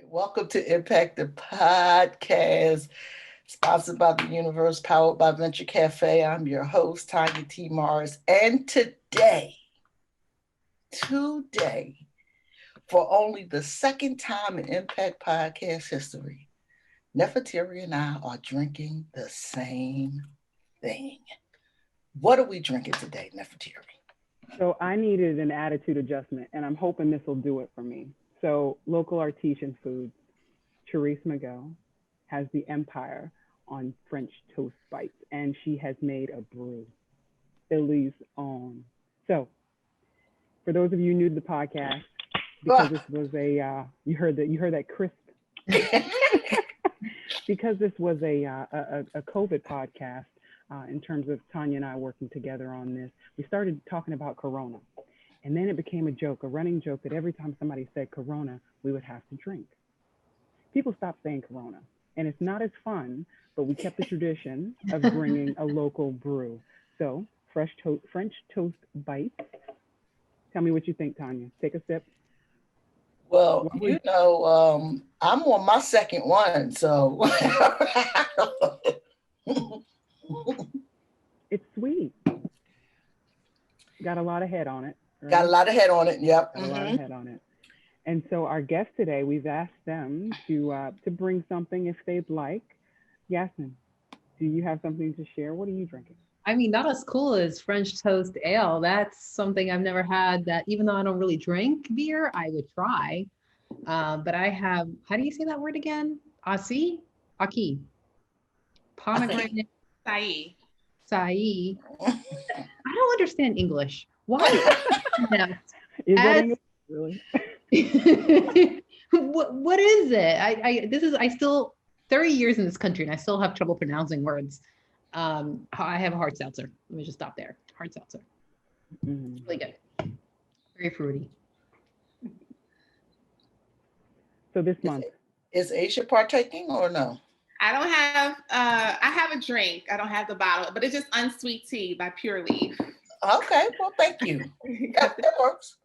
Welcome to Impact the Podcast, sponsored by the Universe, powered by Venture Cafe. I'm your host, Tanya T. Mars. And today, for only the second time in Impact Podcast history, Neferteri and I are drinking the same thing. What are we drinking today, Neferteri? So I needed an attitude adjustment, and I'm hoping this will do it for me. So local artisan foods, Therese Mago has the empire on French toast bites, and she has made a brew, Philly's own. So for those of you new to the podcast, because this was you heard that crisp, because this was a COVID podcast. In terms of Tanya and I working together on this, we started talking about Corona. And then it became a joke, a running joke that every time somebody said Corona, we would have to drink. People stopped saying Corona. And it's not as fun, but we kept the tradition of bringing a local brew. So French toast bites. Tell me what you think, Tanya. Take a sip. Well, I'm on my second one, so It's sweet. Got a lot of head on it. Right? Got a lot of head on it. Yep. Got a lot of head on it. And so our guests today, we've asked them to bring something if they'd like. Yasmine, do you have something to share? What are you drinking? I mean, not as cool as French toast ale. That's something I've never had that even though I don't really drink beer, I would try. But I have, how do you say that word again? Aki. Pomegranate. Sai. I don't understand English. Why? Is that English? Really? What is it? I still 30 years in this country and I still have trouble pronouncing words. I have a hard seltzer. Let me just stop there. Hard seltzer. Really good. Very fruity. So this month. Is Aisha partaking or no? I don't have, I have a drink. I don't have the bottle, but it's just unsweet tea by Pure Leaf. Okay, well, thank you. That works.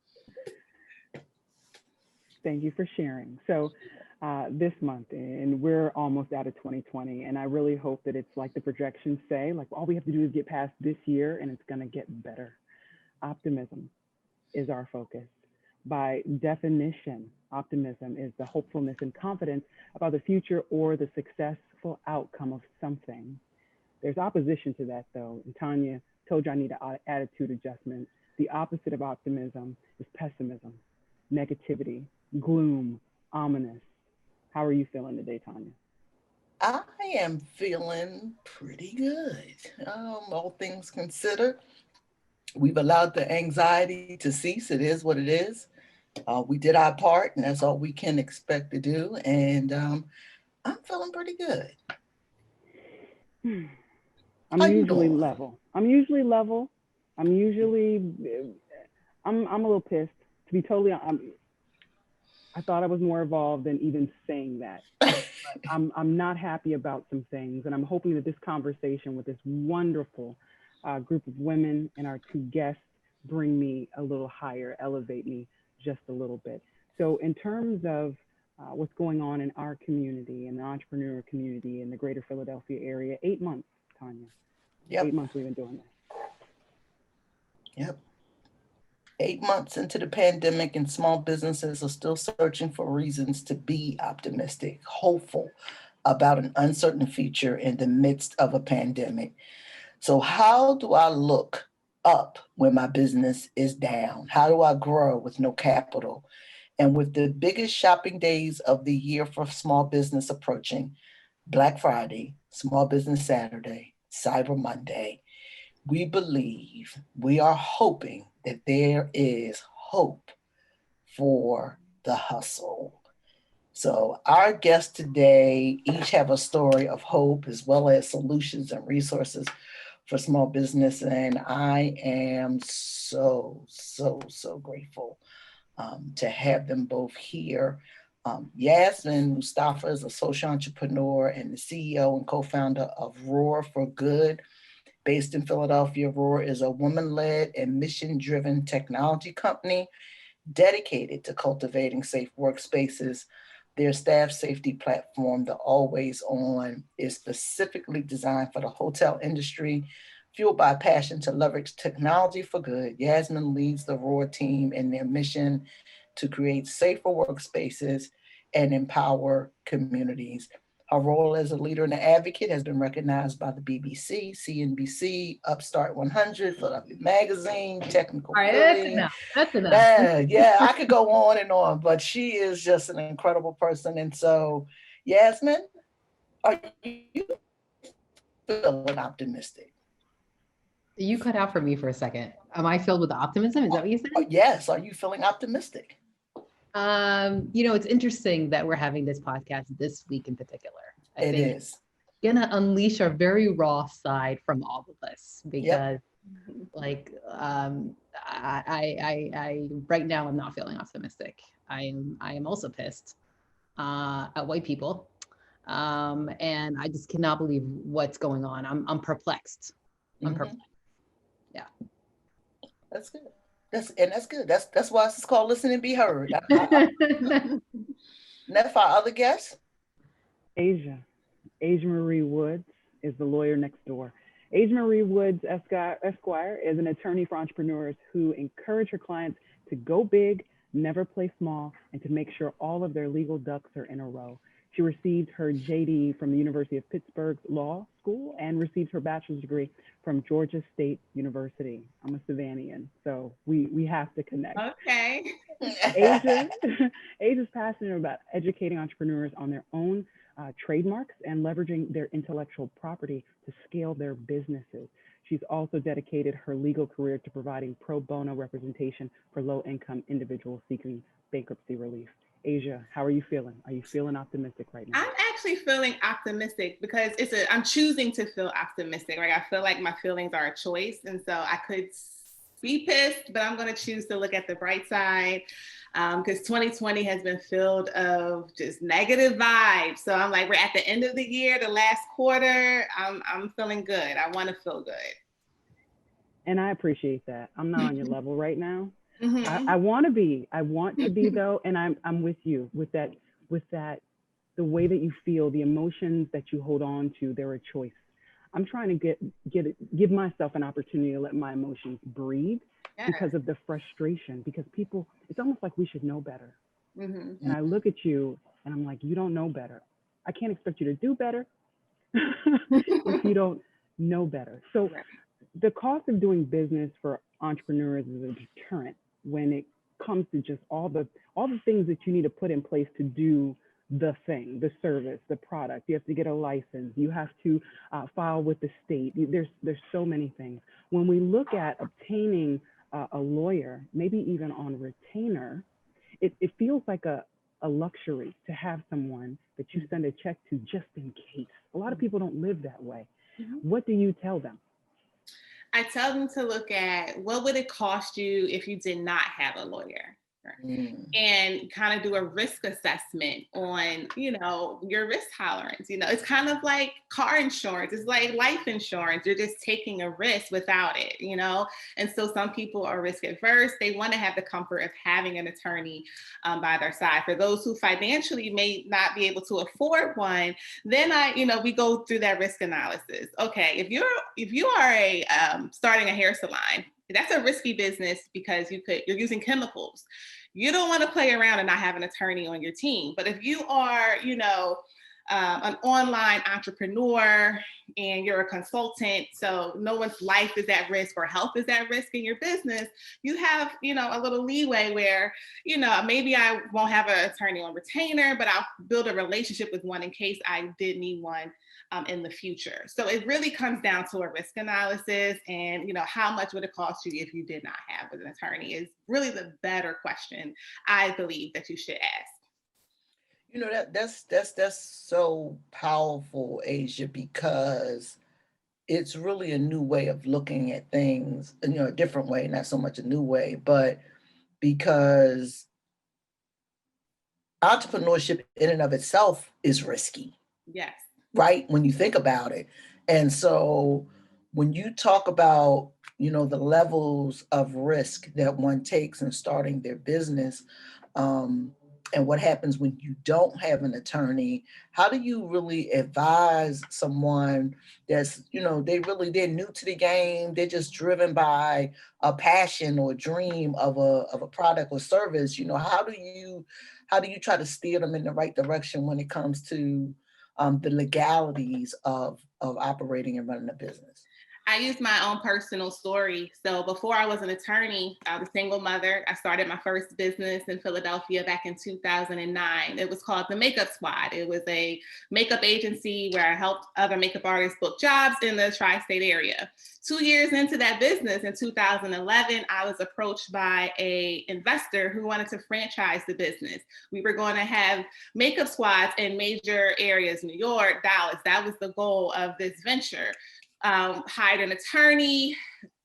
Thank you for sharing. So this month, and we're almost out of 2020, and I really hope that it's like the projections say, like all we have to do is get past this year and it's gonna get better. Optimism is our focus. By definition, optimism is the hopefulness and confidence about the future or the successful outcome of something. There's opposition to that though, and Tanya told you I need an attitude adjustment. The opposite of optimism is pessimism, negativity, gloom, ominous. How are you feeling today, Tanya? I am feeling pretty good. All things considered, we've allowed the anxiety to cease. It is what it is. We did our part, and that's all we can expect to do. And I'm feeling pretty good. I'm usually level. I'm a little pissed. To be totally honest, I thought I was more evolved than even saying that. But I'm not happy about some things, and I'm hoping that this conversation with this wonderful group of women and our two guests bring me a little higher, elevate me just a little bit. So in terms of what's going on in our community and the entrepreneur community in the greater Philadelphia area, 8 months, Tanya. Yep. 8 months we've been doing this. Yep. 8 months into the pandemic, and small businesses are still searching for reasons to be optimistic, hopeful about an uncertain future in the midst of a pandemic. So how do I look up when my business is down? How do I grow with no capital? And with the biggest shopping days of the year for small business approaching, Black Friday, Small Business Saturday, Cyber Monday, we are hoping that there is hope for the hustle. So our guests today each have a story of hope as well as solutions and resources for small business. And I am so grateful to have them both here. Yasmine Mustafa is a social entrepreneur and the CEO and co-founder of Roar for Good, based in Philadelphia. Roar is a woman-led and mission-driven technology company dedicated to cultivating safe workspaces Their staff safety platform, the Always On, is specifically designed for the hotel industry. Fueled by passion to leverage technology for good, Yasmine leads the ROAR team in their mission to create safer workspaces and empower communities. Her role as a leader and an advocate has been recognized by the BBC, CNBC, Upstart 100, Philadelphia Magazine, Technical All right, that's Philly. enough. That's enough. Yeah, I could go on and on, but she is just an incredible person. And so, Yasmine, are you feeling optimistic? You cut out for me for a second. Am I filled with optimism? Is that what you said? Yes, are you feeling optimistic? It's interesting that we're having this podcast this week in particular. I It think is. gonna unleash our very raw side from all of us because I right now I'm not feeling optimistic. I am also pissed at white people. And I just cannot believe what's going on. I'm perplexed. I'm perplexed. Yeah. That's good. That's good. That's why it's called Listen and Be Heard. Neff, our other guest? Asia Marie Woods is the lawyer next door. Asia Marie Woods Esquire is an attorney for entrepreneurs who encourage her clients to go big, never play small, and to make sure all of their legal ducks are in a row. She received her JD from the University of Pittsburgh Law School and received her bachelor's degree from Georgia State University. I'm a Savannaian, so we have to connect. Okay. Asia's passionate about educating entrepreneurs on their own trademarks and leveraging their intellectual property to scale their businesses. She's also dedicated her legal career to providing pro bono representation for low-income individuals seeking bankruptcy relief. Asia, how are you feeling? Are you feeling optimistic right now? I'm actually feeling optimistic because I'm choosing to feel optimistic. Like I feel like my feelings are a choice. And so I could be pissed, but I'm going to choose to look at the bright side because 2020 has been filled of just negative vibes. So I'm like, we're at the end of the year, the last quarter. I'm feeling good. I want to feel good. And I appreciate that. I'm not on your level right now. Mm-hmm. I want to be though, and I'm with you with that, the way that you feel, the emotions that you hold on to, they're a choice. I'm trying to give myself an opportunity to let my emotions breathe because of the frustration, because people, it's almost like we should know better. Mm-hmm. And I look at you and I'm like, you don't know better. I can't expect you to do better if you don't know better. So the cost of doing business for entrepreneurs is a deterrent when it comes to just all the things that you need to put in place to do the thing, the service, the product. You have to get a license. You have to file with the state. There's so many things. When we look at obtaining a lawyer, maybe even on retainer, it feels like a luxury to have someone that you send a check to just in case. A lot of people don't live that way. Mm-hmm. What do you tell them? I tell them to look at what would it cost you if you did not have a lawyer, and kind of do a risk assessment on, your risk tolerance. It's kind of like car insurance. It's like life insurance. You're just taking a risk without it, And so some people are risk adverse. They want to have the comfort of having an attorney by their side. For those who financially may not be able to afford one, then we go through that risk analysis. Okay, if you are starting a hair salon, that's a risky business because you're using chemicals. You don't want to play around and not have an attorney on your team. But if you are, an online entrepreneur and you're a consultant, so no one's life is at risk or health is at risk in your business, you have, a little leeway where, maybe I won't have an attorney on retainer, but I'll build a relationship with one in case I did need one in the future. So it really comes down to a risk analysis and, how much would it cost you if you did not have an attorney is really the better question I believe that you should ask. That's so powerful, Asia, because it's really a new way of looking at things, a different way, not so much a new way, but because entrepreneurship in and of itself is risky. Yes. Right? When you think about it. And so when you talk about, the levels of risk that one takes in starting their business, and what happens when you don't have an attorney? How do you really advise someone that's, they're new to the game, they're just driven by a passion or dream of a product or service? How do you try to steer them in the right direction when it comes to the legalities of operating and running a business? I use my own personal story. So before I was an attorney, I was a single mother. I started my first business in Philadelphia back in 2009. It was called The Makeup Squad. It was a makeup agency where I helped other makeup artists book jobs in the tri-state area. 2 years into that business, in 2011, I was approached by an investor who wanted to franchise the business. We were going to have makeup squads in major areas, New York, Dallas. That was the goal of this venture. Hired an attorney.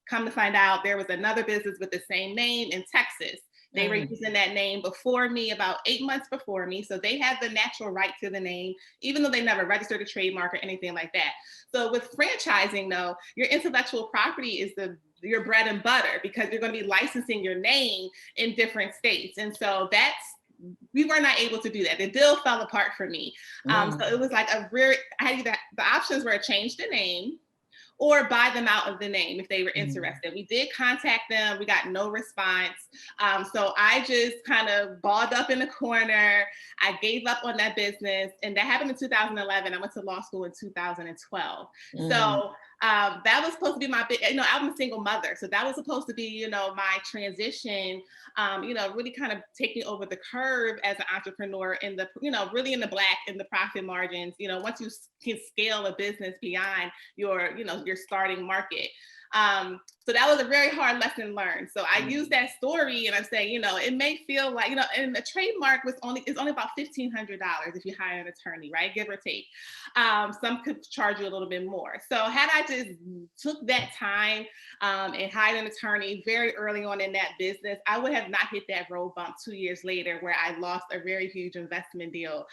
Come to find out, there was another business with the same name in Texas. They were using that name before me, about 8 months before me. So they had the natural right to the name, even though they never registered a trademark or anything like that. So with franchising, though, your intellectual property is your bread and butter, because you're going to be licensing your name in different states. And so we were not able to do that. The deal fell apart for me. So it was like the options were to change the name or buy them out of the name if they were interested. We did contact them. We got no response. So I just kind of balled up in the corner. I gave up on that business. And that happened in 2011. I went to law school in 2012. So that was supposed to be I'm a single mother. So that was supposed to be, my transition, really kind of taking over the curve as an entrepreneur really in the black, in the profit margins, once you can scale a business beyond your starting market. So that was a very hard lesson learned. So I use that story and I'm saying, it may feel like, and the trademark is only about $1,500 if you hire an attorney, right? Give or take. Some could charge you a little bit more. So had I just took that time and hired an attorney very early on in that business, I would have not hit that road bump 2 years later where I lost a very huge investment deal.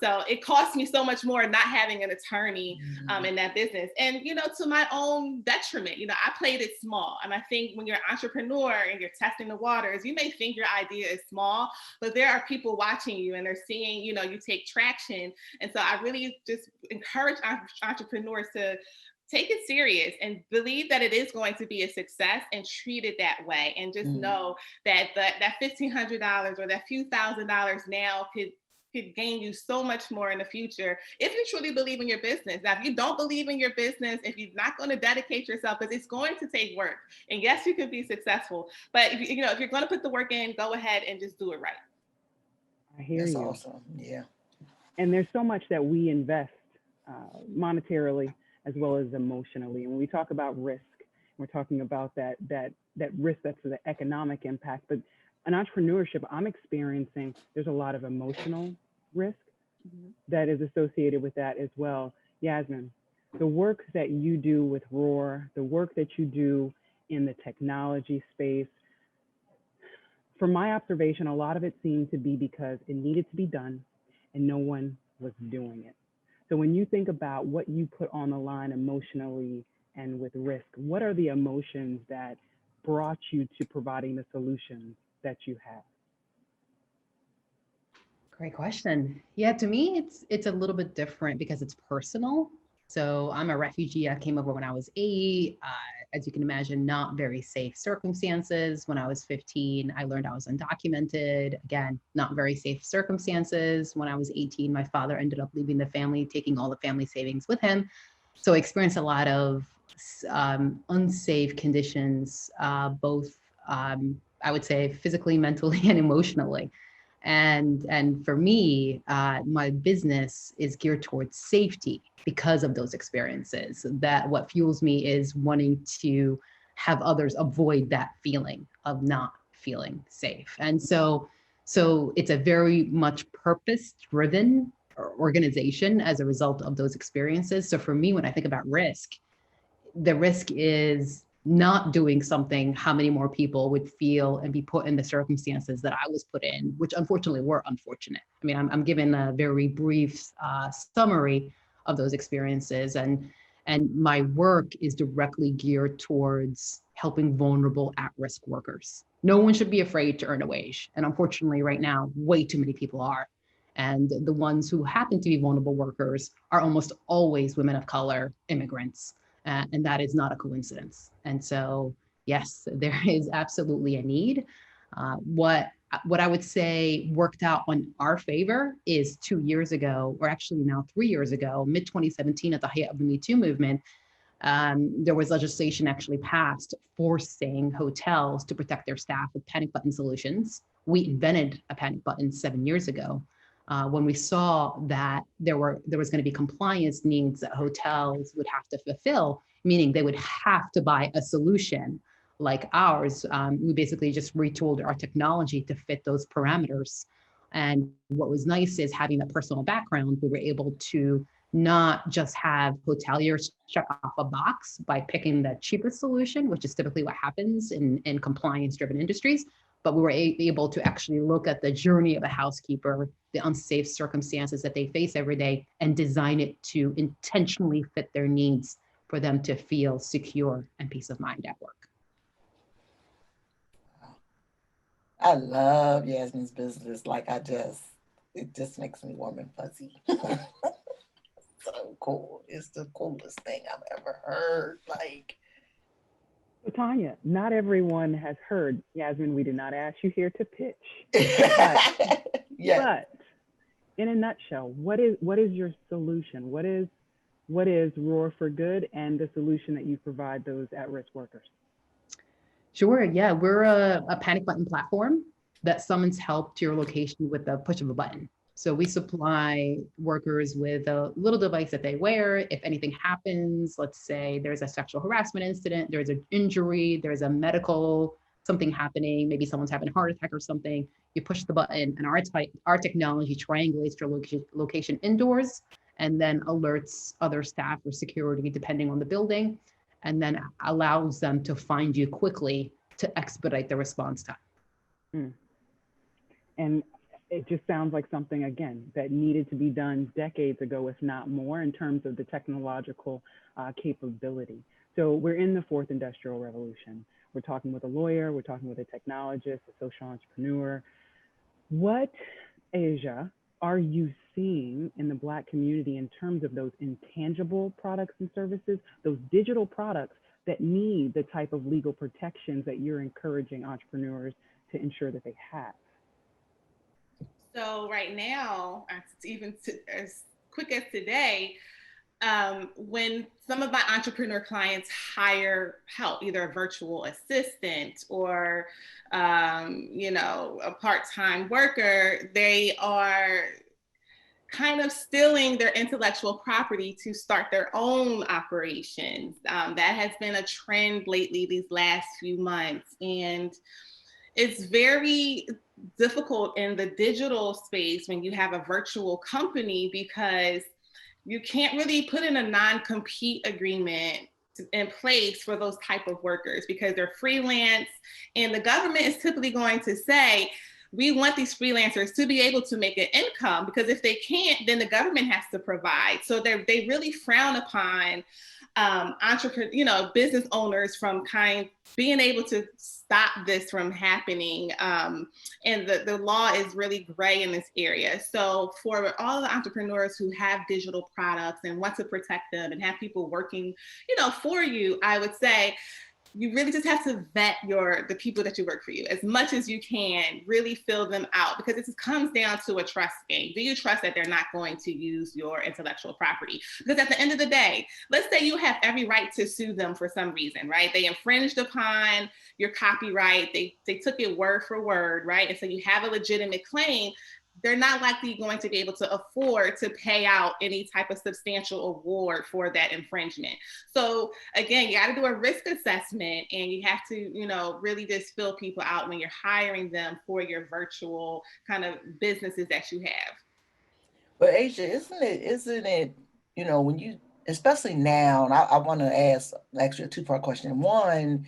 So it cost me so much more not having an attorney in that business. And, to my own detriment, I played it small. And I think when you're an entrepreneur and you're testing the waters, you may think your idea is small, but there are people watching you and they're seeing, you take traction. And so I really just encourage entrepreneurs to take it serious and believe that it is going to be a success and treat it that way. And just know that that $1,500 or that few $1,000s now could gain you so much more in the future if you truly believe in your business. Now, if you don't believe in your business, if you're not going to dedicate yourself, because it's going to take work, and yes, you could be successful, but if you're going to put the work in, go ahead and just do it right. I hear That's you. awesome. Yeah. And there's so much that we invest monetarily as well as emotionally. And when we talk about risk, we're talking about that risk that's the economic impact, but in entrepreneurship, I'm experiencing there's a lot of emotional risk that is associated with that as well. Yasmine, the work that you do with Roar, the work that you do in the technology space, from my observation, a lot of it seemed to be because it needed to be done and no one was doing it. So when you think about what you put on the line emotionally and with risk, what are the emotions that brought you to providing the solutions that you have? Great question. Yeah, to me, it's a little bit different because it's personal. So I'm a refugee. I came over when I was 8. As you can imagine, not very safe circumstances. When I was 15, I learned I was undocumented. Again, not very safe circumstances. When I was 18, my father ended up leaving the family, taking all the family savings with him. So I experienced a lot of unsafe conditions, both I would say physically, mentally, and emotionally. And for me, my business is geared towards safety because of those experiences. That what fuels me is wanting to have others avoid that feeling of not feeling safe. And so it's a very much purpose-driven organization as a result of those experiences. So for me, when I think about risk, the risk is not doing something, how many more people would feel and be put in the circumstances that I was put in, which unfortunately were unfortunate. I mean, I'm given a very brief summary of those experiences, and my work is directly geared towards helping vulnerable at-risk workers. No one should be afraid to earn a wage. And unfortunately, right now, way too many people are. And the ones who happen to be vulnerable workers are almost always women of color, immigrants. And that is not a coincidence. And so, yes, there is absolutely a need. What I would say worked out on our favor is 2 years ago, or actually now 3 years ago, mid 2017, at the height of the Me Too movement, there was legislation actually passed forcing hotels to protect their staff with panic button solutions. We invented a panic button 7 years ago. When we saw that there was going to be compliance needs that hotels would have to fulfill, meaning they would have to buy a solution like ours, we basically just retooled our technology to fit those parameters. And what was nice is having that personal background, we were able to not just have hoteliers check off a box by picking the cheapest solution, which is typically what happens in compliance-driven industries, but we were able to actually look at the journey of a housekeeper, the unsafe circumstances that they face every day, and design it to intentionally fit their needs for them to feel secure and peace of mind at work. I love Yasmine's business. It just makes me warm and fuzzy. So cool. It's the coolest thing I've ever heard. Tanya, not everyone has heard. Yasmine, we did not ask you here to pitch. But, yeah. But in a nutshell, what is your solution? What is Roar for Good and the solution that you provide those at-risk workers? Sure. Yeah, we're a panic button platform that summons help to your location with the push of a button. So we supply workers with a little device that they wear. If anything happens, let's say there's a sexual harassment incident, there's an injury, there's a medical something happening, maybe someone's having a heart attack or something, you push the button and our technology triangulates your location indoors and then alerts other staff or security depending on the building, and then allows them to find you quickly to expedite the response time. And it just sounds like something, again, that needed to be done decades ago, if not more, in terms of the technological capability. So we're in the fourth industrial revolution. We're talking with a lawyer, we're talking with a technologist, a social entrepreneur. What, Asia, are you seeing in the Black community in terms of those intangible products and services, those digital products that need the type of legal protections that you're encouraging entrepreneurs to ensure that they have? So right now, as quick as today, when some of my entrepreneur clients hire help, either a virtual assistant or, a part-time worker, they are kind of stealing their intellectual property to start their own operations. That has been a trend lately these last few months. And it's very difficult in the digital space when you have a virtual company, because you can't really put in a non-compete agreement in place for those type of workers because they're freelance, and the government is typically going to say, we want these freelancers to be able to make an income, because if they can't, then the government has to provide. So they really frown upon business owners from being able to stop this from happening. And the law is really gray in this area. So for all the entrepreneurs who have digital products and want to protect them and have people working, for you, I would say, you really just have to vet the people that you work for you as much as you can, really fill them out, because it comes down to a trust game. Do you trust that they're not going to use your intellectual property? Because at the end of the day, let's say you have every right to sue them for some reason, right? They infringed upon your copyright. They took it word for word, right? And so you have a legitimate claim. They're not likely going to be able to afford to pay out any type of substantial award for that infringement. So again, you got to do a risk assessment, and you have to, really just fill people out when you're hiring them for your virtual kind of businesses that you have. But Asia, isn't it, when you, especially now, and I want to ask actually a two-part question. One,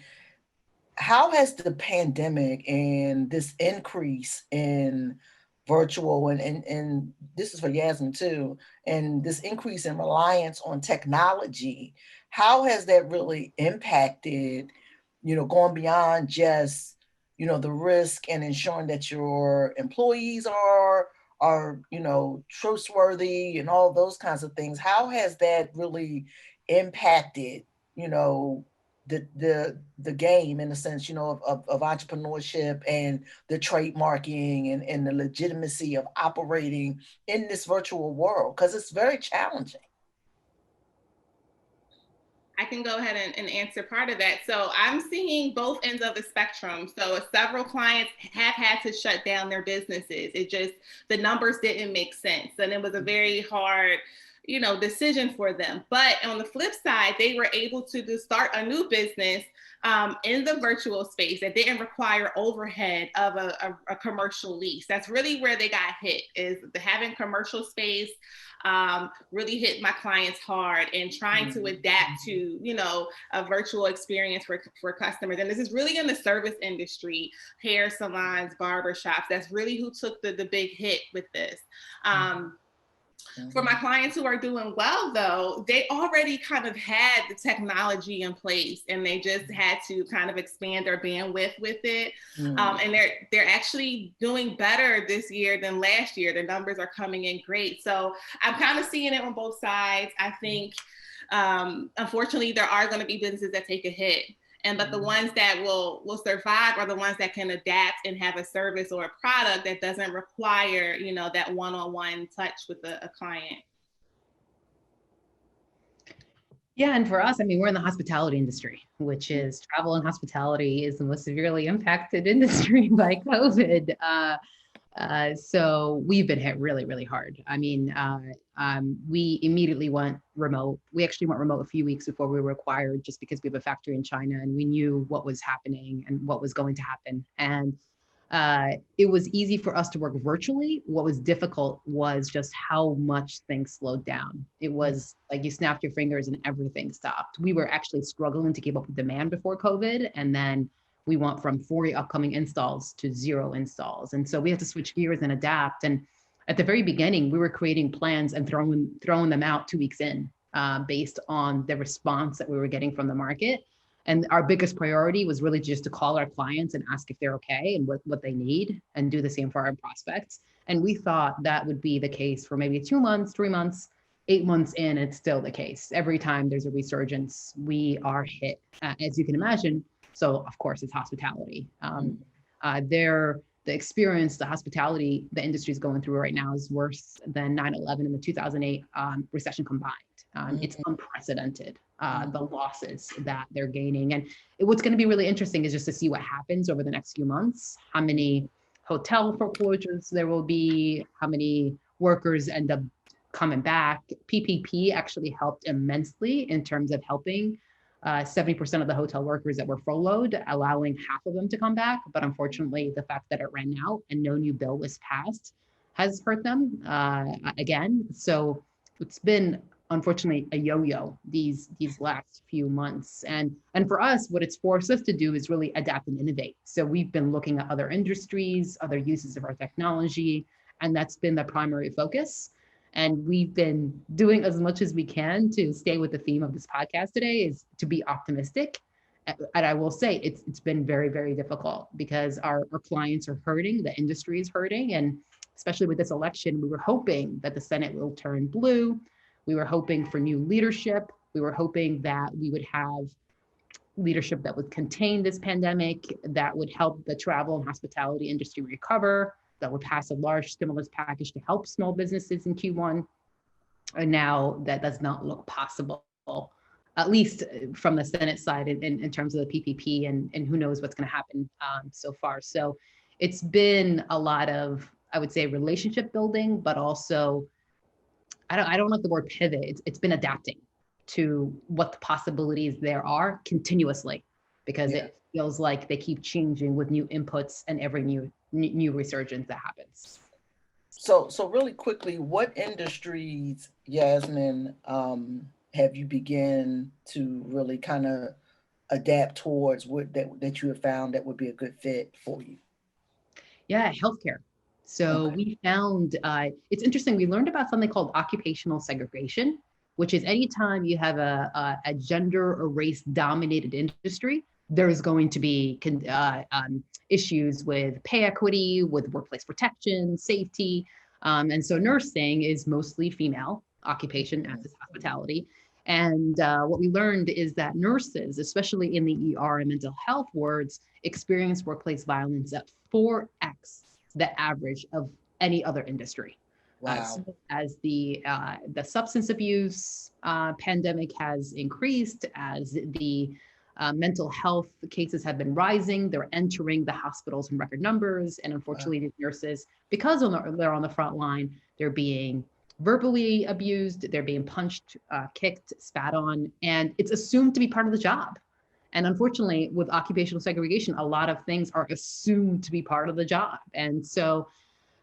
how has the pandemic and this increase in virtual and this is for Yasmine too, and this increase in reliance on technology, how has that really impacted going beyond just, the risk and ensuring that your employees are trustworthy and all those kinds of things. How has that really impacted, the game in the sense, of entrepreneurship and the trademarking and the legitimacy of operating in this virtual world? Because it's very challenging. I can go ahead and answer part of that. So I'm seeing both ends of the spectrum. So several clients have had to shut down their businesses. It just, the numbers didn't make sense. And it was a very hard, decision for them. But on the flip side, they were able to start a new business in the virtual space that didn't require overhead of a commercial lease. That's really where they got hit, is the having commercial space really hit my clients hard, and trying to adapt to, a virtual experience for customers. And this is really in the service industry, hair salons, barbershops. That's really who took the big hit with this. For my clients who are doing well, though, they already kind of had the technology in place, and they just had to kind of expand their bandwidth with it. And they're actually doing better this year than last year. The numbers are coming in great. So I'm kind of seeing it on both sides. I think, unfortunately, there are going to be businesses that take a hit. But the ones that will survive are the ones that can adapt and have a service or a product that doesn't require, that one-on-one touch with a client. Yeah, and for us, we're in the hospitality industry, which is travel and hospitality is the most severely impacted industry by COVID. So we've been hit really, really hard. We immediately went remote. We actually went remote a few weeks before we were required, just because we have a factory in China and we knew what was happening and what was going to happen. And it was easy for us to work virtually. What was difficult was just how much things slowed down. It was like you snapped your fingers and everything stopped. We were actually struggling to keep up with demand before COVID. And then we went from 40 upcoming installs to 0 installs. And so we had to switch gears and adapt. And at the very beginning, we were creating plans and throwing them out 2 weeks in based on the response that we were getting from the market. And our biggest priority was really just to call our clients and ask if they're okay and what they need, and do the same for our prospects. And we thought that would be the case for maybe 2 months, 3 months, 8 months in, it's still the case. Every time there's a resurgence, we are hit, as you can imagine. So of course it's hospitality. The experience the hospitality, the industry is going through right now is worse than 9/11 and the 2008 recession combined. It's unprecedented, the losses that they're gaining. And what's going to be really interesting is just to see what happens over the next few months, how many hotel foreclosures there will be, how many workers end up coming back. PPP actually helped immensely in terms of helping 70% of the hotel workers that were furloughed, allowing half of them to come back. But unfortunately, the fact that it ran out and no new bill was passed has hurt them again. So it's been, unfortunately, a yo-yo these last few months. And for us, what it's forced us to do is really adapt and innovate. So we've been looking at other industries, other uses of our technology, and that's been the primary focus. And we've been doing as much as we can to stay with the theme of this podcast today, is to be optimistic. And I will say it's been very, very difficult because our clients are hurting, the industry is hurting. And especially with this election, we were hoping that the Senate will turn blue. We were hoping for new leadership. We were hoping that we would have leadership that would contain this pandemic, that would help the travel and hospitality industry recover, that would pass a large stimulus package to help small businesses in Q1. And now that does not look possible, at least from the Senate side in terms of the PPP, and who knows what's going to happen so far. So it's been a lot of, I would say, relationship building, but also, I don't like the word pivot. It's been adapting to what the possibilities there are continuously, because it feels like they keep changing with new inputs and every new resurgence that happens. So really quickly, what industries, Yasmine, have you begun to really kind of adapt towards that you have found that would be a good fit for you? Yeah, healthcare. So we found, it's interesting, we learned about something called occupational segregation, which is anytime you have a gender or race dominated industry, there's going to be issues with pay equity, with workplace protection, safety. And so nursing is mostly female occupation, as is hospitality. And what we learned is that nurses, especially in the ER and mental health wards, experience workplace violence at 4x the average of any other industry. Wow. As the substance abuse pandemic has increased, as the mental health cases have been rising, they're entering the hospitals in record numbers. And unfortunately, these nurses, because they're on the front line, they're being verbally abused, they're being punched, kicked, spat on, and it's assumed to be part of the job. And unfortunately, with occupational segregation, a lot of things are assumed to be part of the job. And so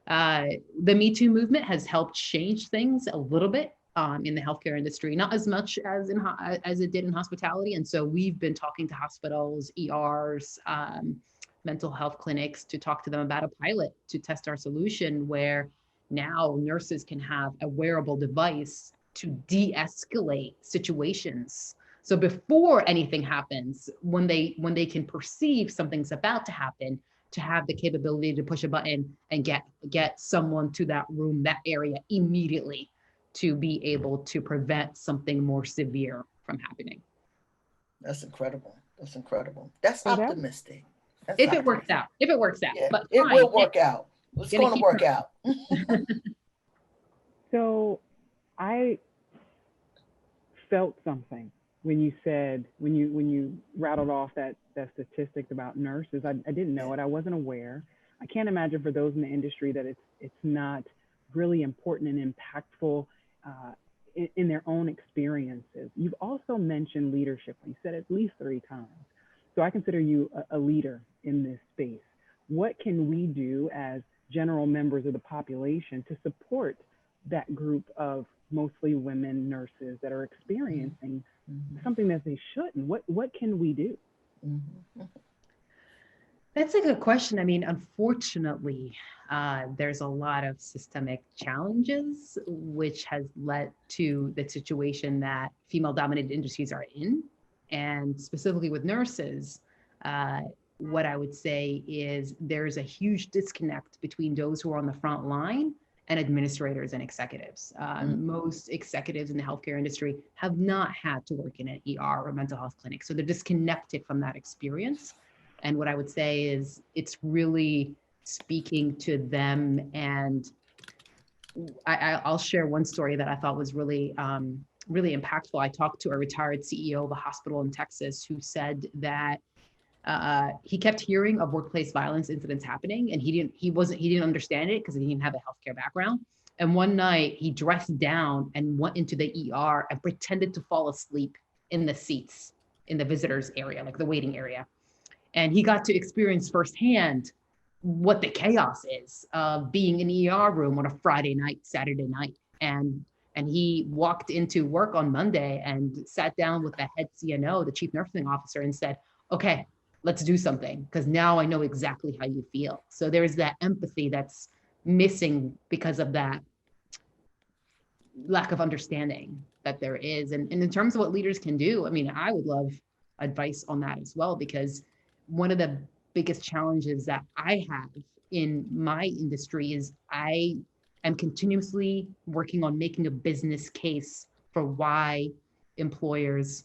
the Me Too movement has helped change things a little bit in the healthcare industry, not as much as as it did in hospitality. And so we've been talking to hospitals, ERs, mental health clinics to talk to them about a pilot to test our solution, where now nurses can have a wearable device to de-escalate situations. So before anything happens, when they can perceive something's about to happen, to have the capability to push a button and get someone to that room, that area immediately, to be able to prevent something more severe from happening. That's incredible. That's incredible. That's So optimistic. That's If it works out, Yeah, but it fine. will work out. It's Gonna going to keep work her- out. So I felt something when you said, when you rattled off that statistics about nurses. I didn't know it. I wasn't aware. I can't imagine for those in the industry that it's not really important and impactful in their own experiences. You've also mentioned leadership. You said it at least 3 times. So I consider you a leader in this space. What can we do as general members of the population to support that group of mostly women nurses that are experiencing something that they shouldn't? What can we do? That's a good question. I mean, unfortunately, there's a lot of systemic challenges, which has led to the situation that female-dominated industries are in. And specifically with nurses, what I would say is there's a huge disconnect between those who are on the front line and administrators and executives. Most executives in the healthcare industry have not had to work in an ER or mental health clinic, so they're disconnected from that experience. And what I would say is it's really speaking to them. And I'll share one story that I thought was really, really impactful. I talked to a retired CEO of a hospital in Texas who said that he kept hearing of workplace violence incidents happening, and he didn't understand it because he didn't have a healthcare background. And one night he dressed down and went into the ER and pretended to fall asleep in the seats in the visitors area, like the waiting area. And he got to experience firsthand what the chaos is of being in an ER room on a Friday night, Saturday night. And he walked into work on Monday and sat down with the head CNO, the chief nursing officer, and said, okay, let's do something, because now I know exactly how you feel. So there's that empathy that's missing because of that lack of understanding that there is. And in terms of what leaders can do, I mean, I would love advice on that as well, because one of the biggest challenges that I have in my industry is I am continuously working on making a business case for why employers,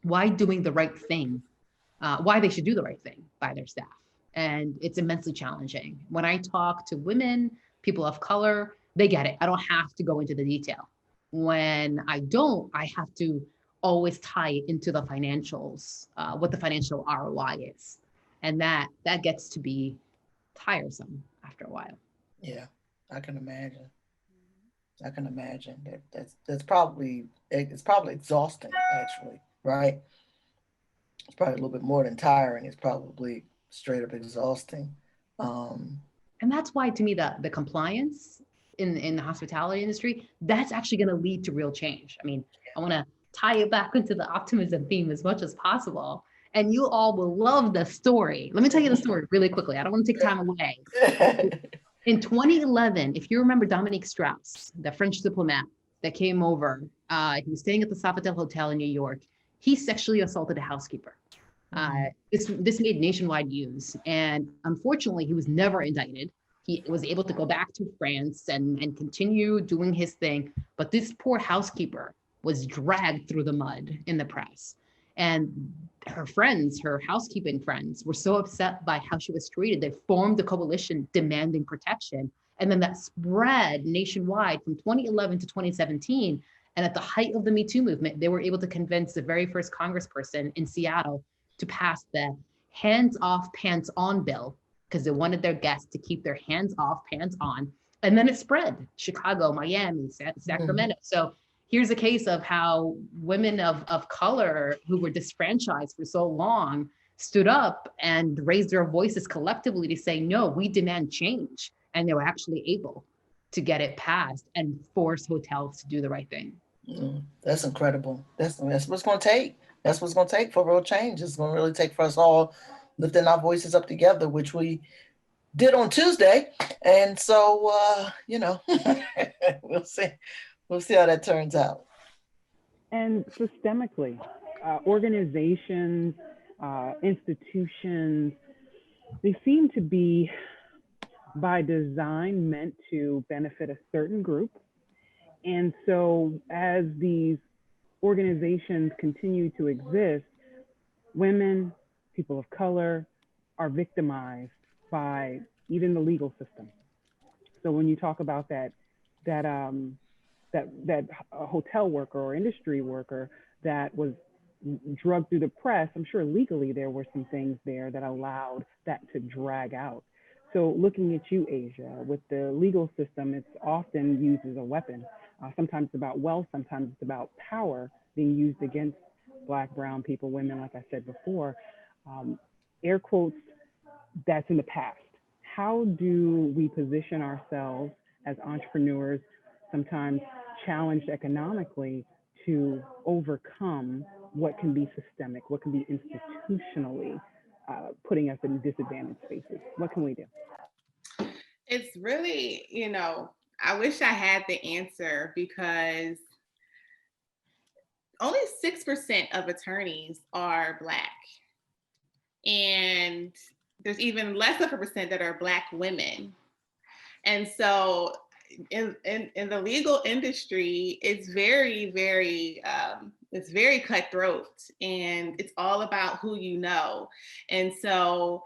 why doing the right thing, why they should do the right thing by their staff. And it's immensely challenging. When I talk to women, people of color, they get it. I don't have to go into the detail. When I don't, I have to always tie it into the financials, what the financial ROI is. And that gets to be tiresome after a while. Yeah, I can imagine. I can imagine that's probably, it's probably exhausting, actually, right? It's probably a little bit more than tiring. It's probably straight up exhausting. And that's why, to me, the compliance in the hospitality industry, that's actually going to lead to real change. I mean, I want to tie it back into the optimism theme as much as possible. And you all will love the story. Let me tell you the story really quickly. I don't want to take time away. In 2011, if you remember Dominique Strauss, the French diplomat that came over, he was staying at the Sofitel Hotel in New York. He sexually assaulted a housekeeper. This made nationwide news, and unfortunately, he was never indicted. He was able to go back to France and continue doing his thing. But this poor housekeeper was dragged through the mud in the press. And her friends, her housekeeping friends, were so upset by how she was treated, they formed a coalition demanding protection. And then that spread nationwide from 2011 to 2017. And at the height of the Me Too movement, they were able to convince the very first congressperson in Seattle to pass the hands off, pants on bill, because they wanted their guests to keep their hands off, pants on. And then it spread, Chicago, Miami, Sacramento. So here's a case of how women of color who were disfranchised for so long stood up and raised their voices collectively to say, no, we demand change. And they were actually able to get it passed and force hotels to do the right thing. That's incredible. That's what it's going to take. That's what it's going to take for real change. It's going to really take for us all lifting our voices up together, which we did on Tuesday. And so, we'll see. We'll see how that turns out. And systemically, organizations, institutions, they seem to be by design meant to benefit a certain group. And so as these organizations continue to exist, women, people of color are victimized by even the legal system. So when you talk about that hotel worker or industry worker that was drugged through the press, I'm sure legally there were some things there that allowed that to drag out. So looking at you, Asia, with the legal system, it's often used as a weapon. Sometimes it's about wealth, sometimes it's about power being used against Black, brown people, women, like I said before. Air quotes, that's in the past. How do we position ourselves as entrepreneurs, sometimes challenged economically, to overcome what can be systemic, what can be institutionally putting us in disadvantaged spaces? What can we do? It's really, I wish I had the answer, because only 6% of attorneys are Black. And there's even less of a percent that are Black women. And so in the legal industry, it's very, very, it's very cutthroat, and it's all about who you know. And so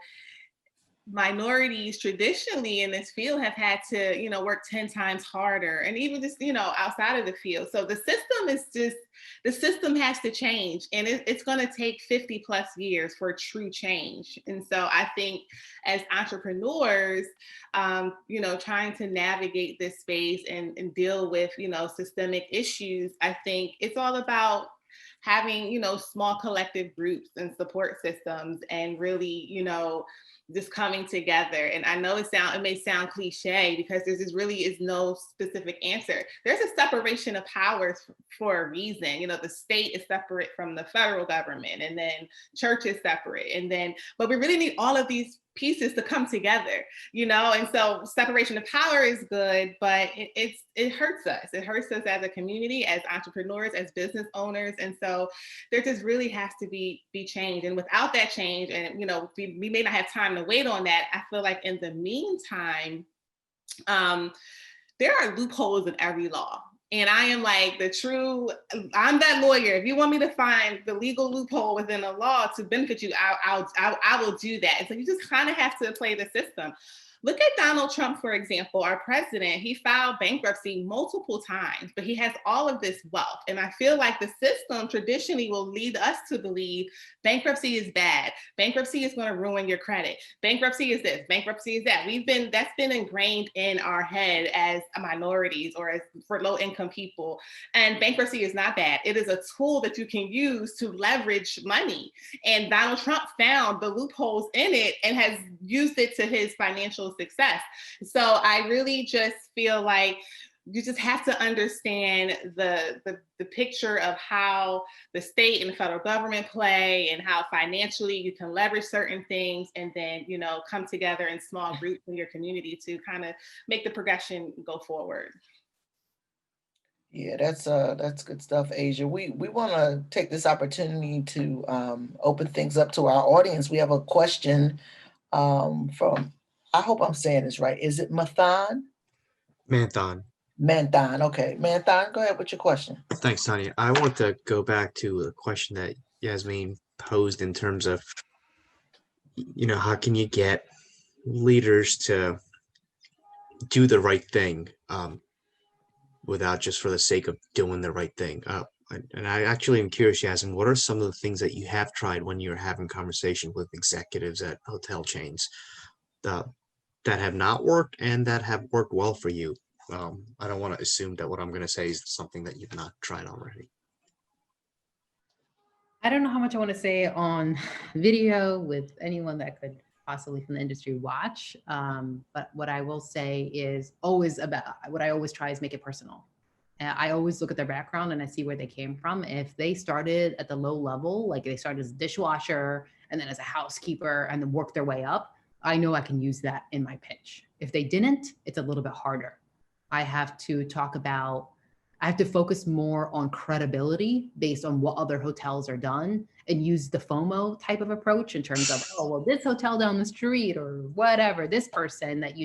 minorities traditionally in this field have had to, work 10 times harder, and even just, outside of the field. So the system has to change, and it's going to take 50 plus years for true change. And so I think as entrepreneurs, trying to navigate this space and deal with, systemic issues, I think it's all about having, small collective groups and support systems, and really, just coming together. And I know it may sound cliche, because there just really is no specific answer. There's a separation of powers for a reason. The state is separate from the federal government, and then church is separate. But we really need all of these pieces to come together, and so separation of power is good, but it hurts us. It hurts us as a community, as entrepreneurs, as business owners. And so there just really has to be change. And without that change, and we may not have time to wait on that, I feel like in the meantime, there are loopholes in every law. And I am like I'm that lawyer. If you want me to find the legal loophole within a law to benefit you, I will do that. And so you just kind of have to play the system. Look at Donald Trump, for example, our president. He filed bankruptcy multiple times, but he has all of this wealth. And I feel like the system traditionally will lead us to believe bankruptcy is bad. Bankruptcy is going to ruin your credit. Bankruptcy is this, bankruptcy is that. That's been ingrained in our head as minorities, or as for low income people. And bankruptcy is not bad. It is a tool that you can use to leverage money. And Donald Trump found the loopholes in it and has used it to his financial success. So I really just feel like you just have to understand the picture of how the state and the federal government play, and how financially you can leverage certain things, and then come together in small groups in your community to kind of make the progression go forward. Yeah, that's good stuff, Asia. We want to take this opportunity to open things up to our audience. We have a question from, I hope I'm saying this right. Is it Mathan? Marathon. Manthan. Okay, Manthan, go ahead with your question. Thanks, Tanya. I want to go back to the question that Yasmine posed in terms of, how can you get leaders to do the right thing without just for the sake of doing the right thing? And I actually am curious, Yasmin, what are some of the things that you have tried when you're having conversation with executives at hotel chains uh, that have not worked and that have worked well for you? I don't want to assume that what I'm going to say is something that you've not tried already. I don't know how much I want to say on video with anyone that could possibly from the industry watch. But what I will say is always about what I always try is make it personal. I always look at their background and I see where they came from. If they started at the low level, like they started as a dishwasher and then as a housekeeper and then worked their way up, I know I can use that in my pitch. If they didn't, it's a little bit harder. I have to focus more on credibility based on what other hotels are done and use the FOMO type of approach in terms of, oh, well, this hotel down the street or whatever, this person that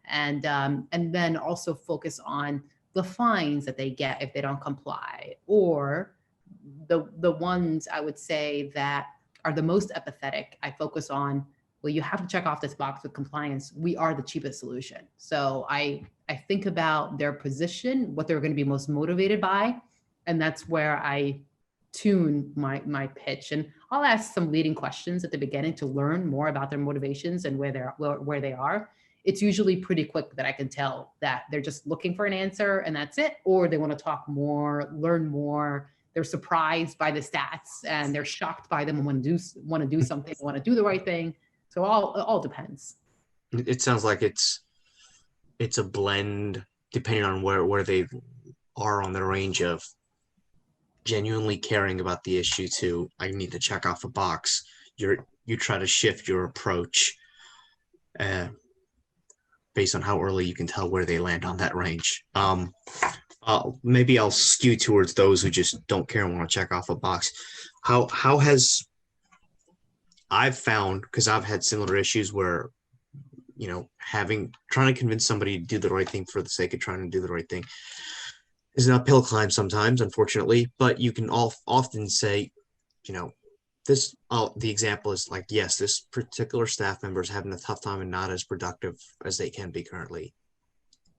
and then also focus on the fines that they get if they don't comply, or the ones I would say that are the most empathetic. I focus on, well, you have to check off this box with compliance. We are the cheapest solution. So I think about their position, what they're going to be most motivated by, and that's where I tune my pitch. And I'll ask some leading questions at the beginning to learn more about their motivations and where they are. It's usually pretty quick that I can tell that they're just looking for an answer and that's it, or they want to talk more, learn more. They're surprised by the stats and they're shocked by them and want to do something, want to do the right thing. So it all depends. It sounds like it's a blend depending on where they are on the range of genuinely caring about the issue to I need to check off a box. You try to shift your approach based on how early you can tell where they land on that range. Maybe I'll skew towards those who just don't care and want to check off a box. How has I've found, because I've had similar issues where, trying to convince somebody to do the right thing for the sake of trying to do the right thing is an uphill climb sometimes, unfortunately, but you can often say, the example is like, yes, this particular staff member is having a tough time and not as productive as they can be currently.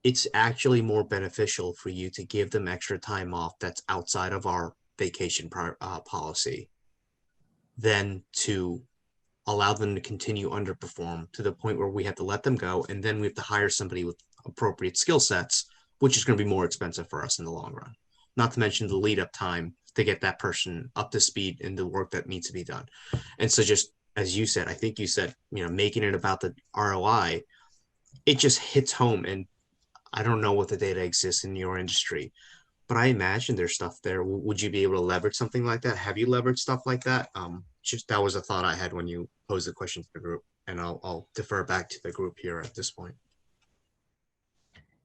It's actually more beneficial for you to give them extra time off that's outside of our vacation policy than to allow them to continue underperform to the point where we have to let them go, and then we have to hire somebody with appropriate skill sets, which is going to be more expensive for us in the long run. Not to mention the lead up time to get that person up to speed in the work that needs to be done. And so just as you said, I think you said, making it about the ROI, it just hits home. And I don't know what the data exists in your industry, but I imagine there's stuff there. Would you be able to leverage something like that? Have you leveraged stuff like that? Just that was a thought I had when you posed the question to the group, and I'll defer back to the group here at this point.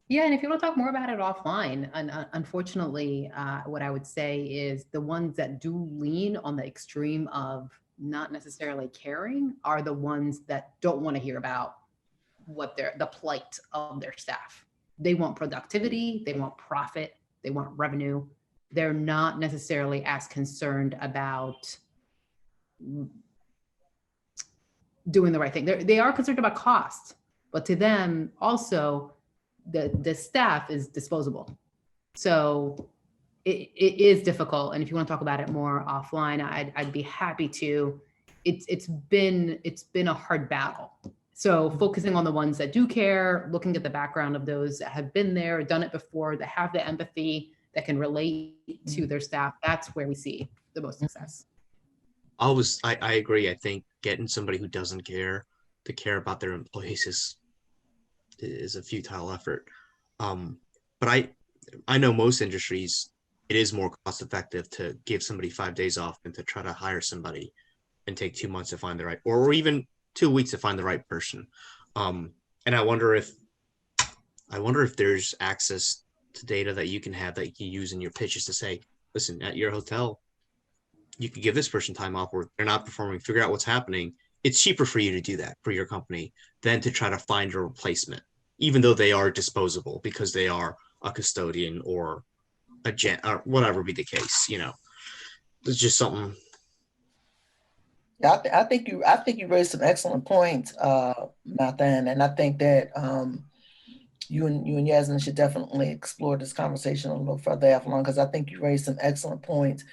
Yeah, and if you want to talk more about it offline, and unfortunately, what I would say is the ones that do lean on the extreme of not necessarily caring are the ones that don't want to hear about the plight of their staff. They want productivity, they want profit, they want revenue. They're not necessarily as concerned about doing the right thing. They are concerned about cost, but to them also, the staff is disposable. So it is difficult. And if you want to talk about it more offline, I'd be happy to. It's been a hard battle. So focusing on the ones that do care, looking at the background of those that have been there, done it before, that have the empathy, that can relate to their staff, that's where we see the most success. I agree. I think getting somebody who doesn't care to care about their employees is a futile effort. But I know most industries, it is more cost effective to give somebody 5 days off than to try to hire somebody and take 2 months to find the right, or even 2 weeks to find the right person. And I wonder if there's access to data that you can have that you can use in your pitches to say, listen, at your hotel, you could give this person time off or they're not performing, figure out what's happening. It's cheaper for you to do that for your company than to try to find a replacement, even though they are disposable because they are a custodian or a gent or whatever be the case, you know. It's just something. Yeah, I think you raised some excellent points, Nathan, and I think that you and Yasmin should definitely explore this conversation a little further along, because I think you raised some excellent points,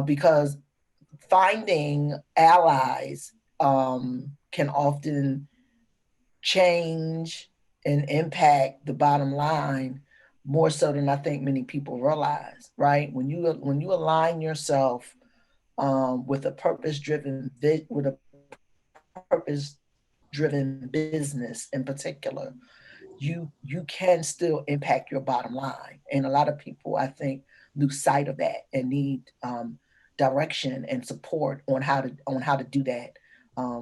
because finding allies can often change and impact the bottom line more so than I think many people realize, right? When you align yourself with a purpose-driven business in particular, you can still impact your bottom line. And a lot of people, I think, lose sight of that and need direction and support on how to do that.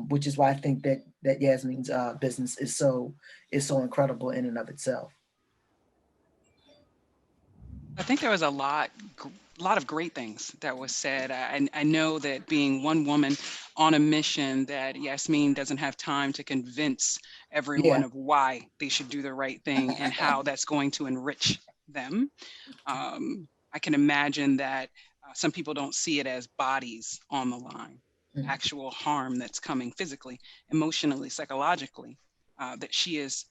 Which is why I think that Yasmine's business is so incredible in and of itself. I think there was a lot of great things that was said. I know that being one woman on a mission, that Yasmine doesn't have time to convince everyone Yeah. of why they should do the right thing and how that's going to enrich them. I can imagine that some people don't see it as bodies on the line, actual harm that's coming physically, emotionally, psychologically, that she is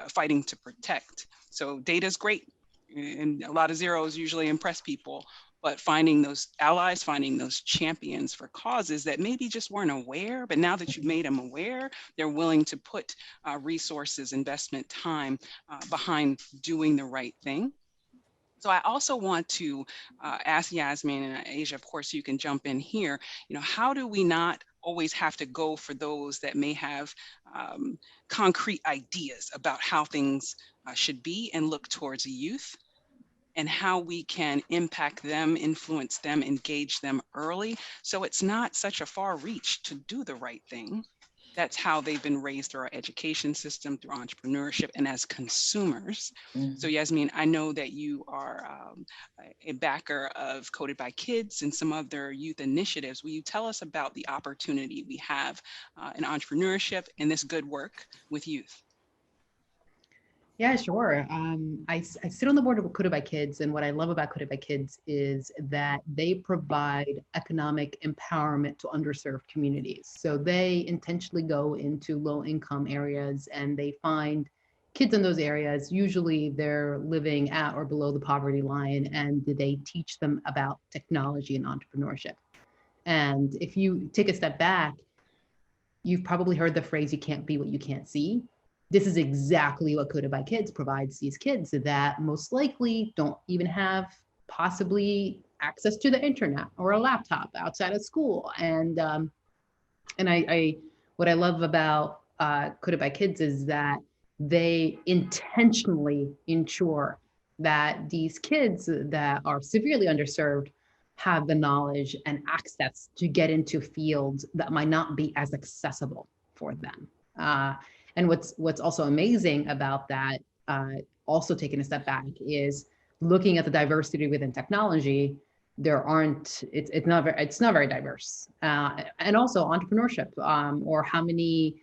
fighting to protect. So data is great. And a lot of zeros usually impress people, but finding those allies, finding those champions for causes that maybe just weren't aware, but now that you've made them aware, they're willing to put resources, investment, time behind doing the right thing. So I also want to ask Yasmine and Asia, of course, you can jump in here, you know, how do we not always have to go for those that may have concrete ideas about how things should be and look towards the youth, and how we can impact them, influence them, engage them early, so it's not such a far reach to do the right thing. That's how they've been raised through our education system, through entrepreneurship, and as consumers. So Yasmine, I know that you are a backer of Coded by Kids and some other youth initiatives. Will you tell us about the opportunity we have in entrepreneurship and this good work with youth? Yeah, sure. I sit on the board of Coded by Kids, and what I love about Coded by Kids is that they provide economic empowerment to underserved communities. So they intentionally go into low-income areas and they find kids in those areas. Usually they're living at or below the poverty line, and they teach them about technology and entrepreneurship. And if you take a step back, you've probably heard the phrase, "You can't be what you can't see." This is exactly what Coded by Kids provides these kids that most likely don't even have possibly access to the internet or a laptop outside of school. And I what I love about Coded by Kids is that they intentionally ensure that these kids that are severely underserved have the knowledge and access to get into fields that might not be as accessible for them. And what's also amazing about that, also taking a step back, is looking at the diversity within technology. It's not very diverse, and also entrepreneurship, or how many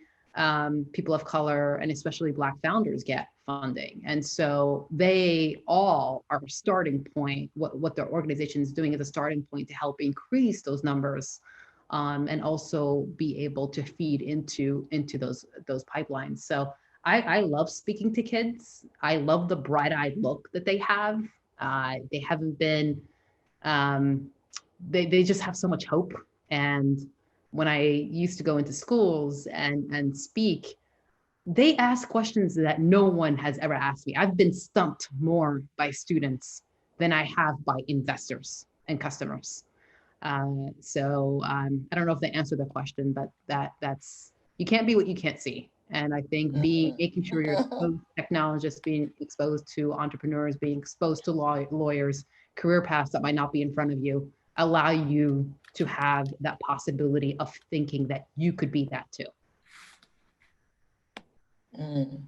people of color and especially Black founders get funding. And so they all are a starting point. What their organization is doing is a starting point to help increase those numbers. And also be able to feed into those pipelines. So I love speaking to kids. I love the bright-eyed look that they have. They haven't been, they just have so much hope. And when I used to go into schools and speak, they ask questions that no one has ever asked me. I've been stumped more by students than I have by investors and customers. So I don't know if they answered the question, but that's, you can't be what you can't see. And I think making sure you're exposed to technologists, being exposed to entrepreneurs, being exposed to lawyers, career paths that might not be in front of you, allow you to have that possibility of thinking that you could be that too. And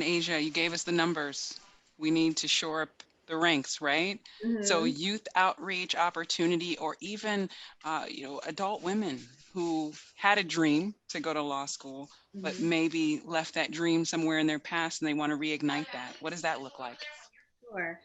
Asia, you gave us the numbers. We need to shore up the ranks, right? So Mhm. youth outreach opportunity, or even, adult women who had a dream to go to law school, but Mhm. maybe left that dream somewhere in their past and they want to reignite that. What does that look like? Sure.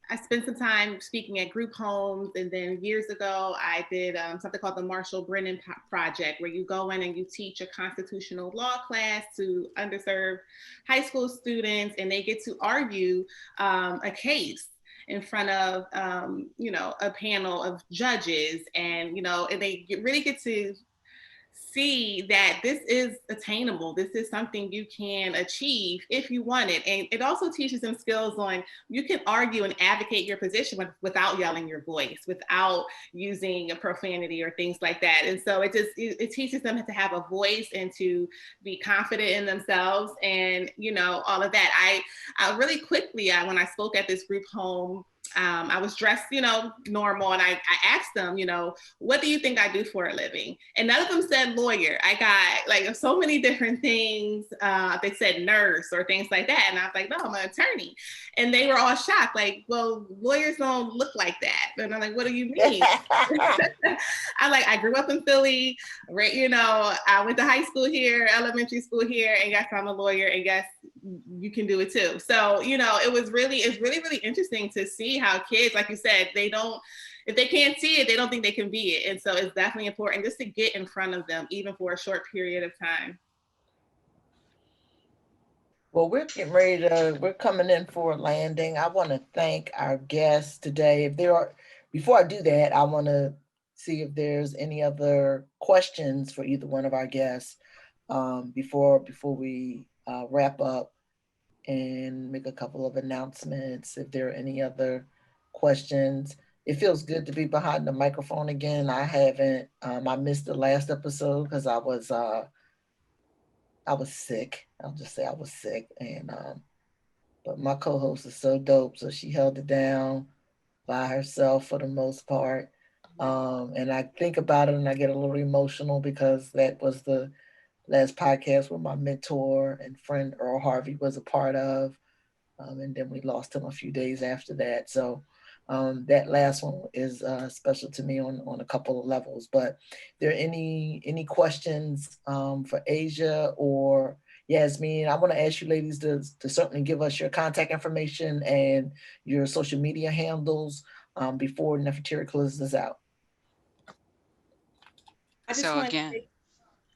I spent some time speaking at group homes, and then years ago, I did something called the Marshall Brennan Project, where you go in and you teach a constitutional law class to underserved high school students, and they get to argue a case in front of a panel of judges, and they really get to see that this is attainable. This is something you can achieve if you want it. And it also teaches them skills on you can argue and advocate your position without yelling your voice, without using a profanity or things like that. And so it teaches them to have a voice and to be confident in themselves and all of that. I really quickly when I spoke at this group home, I was dressed, normal. And I asked them, what do you think I do for a living? And none of them said lawyer. I got like so many different things. They said nurse or things like that. And I was like, no, I'm an attorney. And they were all shocked, like, well, lawyers don't look like that. And I'm like, what do you mean? I'm like, I grew up in Philly, right? I went to high school here, elementary school here, and yes, I'm a lawyer, and yes, you can do it too. So, it's really interesting to see how kids, like you said, if they can't see it, they don't think they can be it. And so it's definitely important just to get in front of them, even for a short period of time. Well, we're coming in for a landing. I want to thank our guests today. Before I do that, I want to see if there's any other questions for either one of our guests before we wrap up and make a couple of announcements. If there are any other questions, it feels good to be behind the microphone again. I missed the last episode because I was sick. I'll just say I was sick, and but my co-host is so dope, so she held it down by herself for the most part. And I think about it and I get a little emotional because that was the last podcast where my mentor and friend Earl Harvey was a part of. And then we lost him a few days after that. So that last one is special to me on a couple of levels. But there any questions for Asia or Yasmine? I want to ask you ladies to certainly give us your contact information and your social media handles before Neferteri closes out. I just So want to again, say,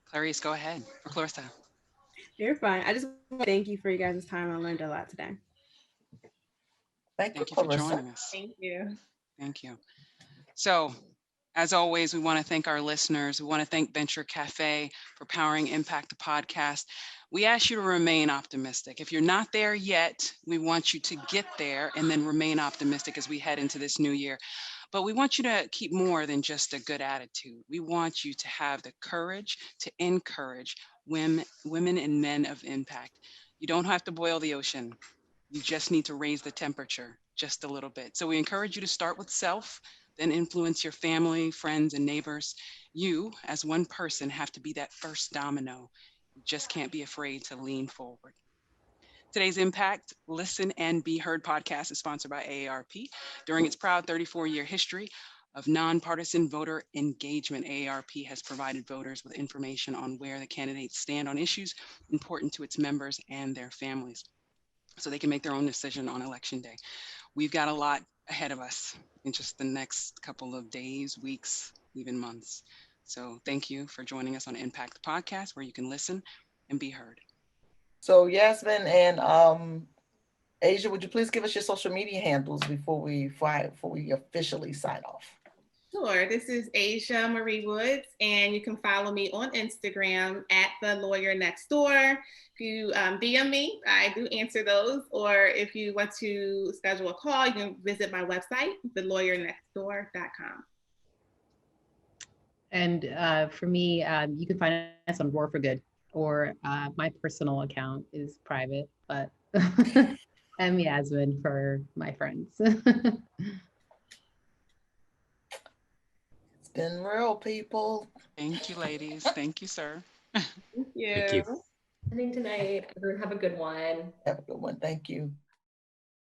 Clarice, go ahead. Or Clarissa. You're fine. I just want to thank you for you guys' time. I learned a lot today. Thank you, Thank you for Clarissa. joining us. thank you. Thank you. So, as always, we want to thank our listeners. We want to thank Venture Cafe for powering Impact the podcast. We ask you to remain optimistic. If you're not there yet, we want you to get there and then remain optimistic as we head into this new year. But we want you to keep more than just a good attitude. We want you to have the courage to encourage women and men of impact. You don't have to boil the ocean. You just need to raise the temperature just a little bit. So we encourage you to start with self, then influence your family, friends, and neighbors. You, as one person, have to be that first domino. You just can't be afraid to lean forward. Today's Impact, Listen and Be Heard podcast is sponsored by AARP. During its proud 34-year history of nonpartisan voter engagement, AARP has provided voters with information on where the candidates stand on issues important to its members and their families, so they can make their own decision on election day. We've got a lot ahead of us in just the next couple of days, weeks, even months. So thank you for joining us on Impact Podcast, where you can listen and be heard. So Yasmin and Asia, would you please give us your social media handles before we officially sign off? Sure. This is Asia Marie Woods, and you can follow me on Instagram at the lawyer next door. If you DM me, I do answer those. Or if you want to schedule a call, you can visit my website, thelawyernextdoor.com. And for me, you can find us on War for Good, or my personal account is private, but I'm Yasmin for my friends. It's been real, people. Thank you, ladies. Thank you, sir. Thank Thank you. you. attending tonight. Everyone have a good one. Have a good one. Thank you.